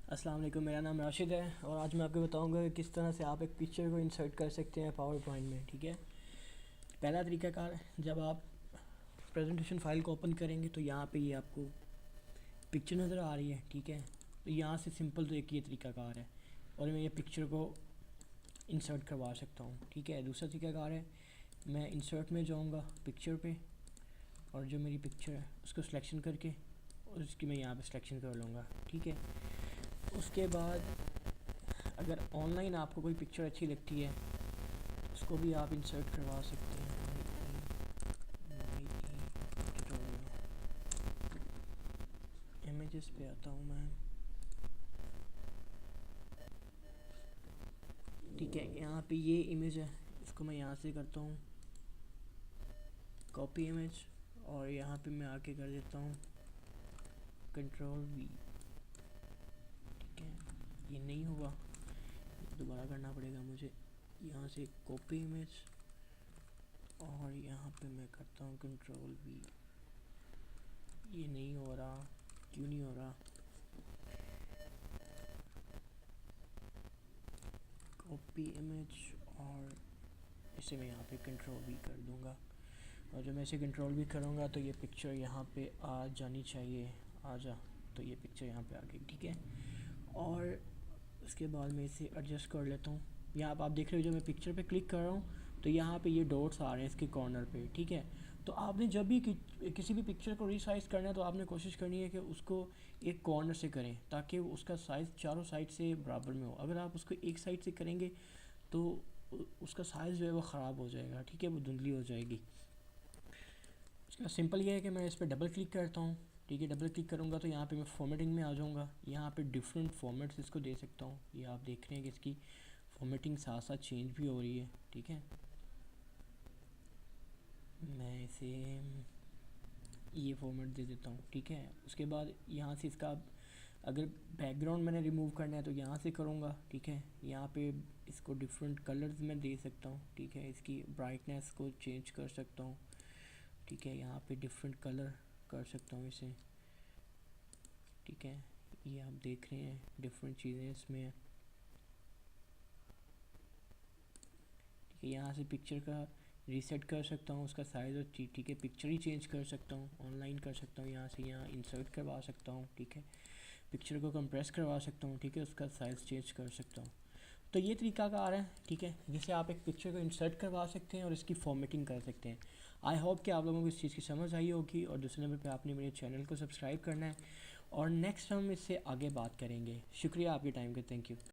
अस्सलाम वालेकुम, मेरा नाम राशिद है और आज मैं आपको बताऊंगा कि किस तरह से आप एक पिक्चर को इंसर्ट कर सकते हैं पावर पॉइंट में। ठीक है, पहला तरीकाकार, जब आप प्रेजेंटेशन फाइल को ओपन करेंगे तो यहाँ पे ये आपको पिक्चर नज़र आ रही है। ठीक है, तो यहाँ से सिंपल तो एक ये तरीकाकार है और मैं ये पिक्चर को इंसर्ट करवा सकता हूँ। ठीक है, दूसरा तरीकाकार है, मैं इंसर्ट में जाऊँगा पिक्चर पे और जो मेरी पिक्चर है उसको सिलेक्शन करके और उसकी मैं यहाँ पे सिलेक्शन कर लूँगा। ठीक है, उसके बाद अगर ऑनलाइन आपको कोई पिक्चर अच्छी लगती है उसको भी आप इंसर्ट करवा सकते हैं। इमेजेस पे आता हूँ मैं। ठीक है, यहाँ पे ये इमेज है, इसको मैं यहाँ से करता हूँ कॉपी इमेज और यहाँ पे मैं आके कर देता हूँ कंट्रोल V। ठीक है, ये नहीं हुआ, दोबारा करना पड़ेगा मुझे। यहाँ से कॉपी इमेज और यहाँ पे मैं करता हूँ कंट्रोल V। ये नहीं हो रहा, क्यों नहीं हो रहा? कॉपी इमेज और इसे मैं यहाँ पे कंट्रोल V कर दूँगा और जब मैं इसे कंट्रोल V करूँगा तो ये पिक्चर यहाँ पे आ जानी चाहिए। आ जा, तो ये पिक्चर यहाँ पे आ गई। ठीक है, और उसके बाद मैं इसे एडजस्ट कर लेता हूँ। यहाँ पर आप देख रहे हो, जब मैं पिक्चर पे क्लिक कर रहा हूँ तो यहाँ पे ये डॉट्स आ रहे हैं इसके कॉर्नर पे। ठीक है, तो आपने जब भी किसी भी पिक्चर को रीसाइज करना है तो आपने कोशिश करनी है कि उसको एक कॉर्नर से करें ताकि उसका साइज़ चारों साइड से बराबर में हो। अगर आप उसको एक साइड से करेंगे तो उसका साइज़ जो है वो ख़राब हो जाएगा। ठीक है, वो धुंधली हो जाएगी। उसका सिंपल ये है कि मैं इस पर डबल क्लिक करता हूँ। ठीक है, डबल क्लिक करूँगा तो यहाँ पे मैं फॉर्मेटिंग में आ जाऊँगा। यहाँ पे डिफरेंट फॉर्मेट्स इसको दे सकता हूँ। ये आप देख रहे हैं कि इसकी फॉर्मेटिंग साथ साथ चेंज भी हो रही है। ठीक है, मैं इसे ये फॉर्मेट दे देता हूँ। ठीक है, उसके बाद यहाँ से इसका अगर बैकग्राउंड मैंने रिमूव करना है तो यहाँ से करूँगा। ठीक है, यहाँ पे इसको डिफरेंट कलर्स में दे सकता हूँ। ठीक है, इसकी ब्राइटनेस को चेंज कर सकता हूँ। ठीक है, यहाँ पे डिफरेंट कलर कर सकता हूँ इसे। ठीक है, ये आप देख रहे हैं डिफरेंट चीज़ें इसमें है। ठीक है, यहाँ से पिक्चर का रीसेट कर सकता हूँ, उसका साइज़ और ठीक है, पिक्चर ही चेंज कर सकता हूँ, ऑनलाइन कर सकता हूँ, यहाँ से यहाँ इंसर्ट करवा सकता हूँ। ठीक है, पिक्चर को कंप्रेस करवा सकता हूँ। ठीक है, उसका साइज़ चेंज कर सकता हूँ। तो ये तरीका कार है। ठीक है, जिससे आप एक पिक्चर को इंसर्ट करवा सकते हैं और इसकी फॉर्मेटिंग कर सकते हैं। आई होप कि आप लोगों को इस चीज़ की समझ आई होगी और दूसरे नंबर पे आपने मेरे चैनल को सब्सक्राइब करना है और नेक्स्ट हम इससे आगे बात करेंगे। शुक्रिया आपके टाइम का, थैंक यू।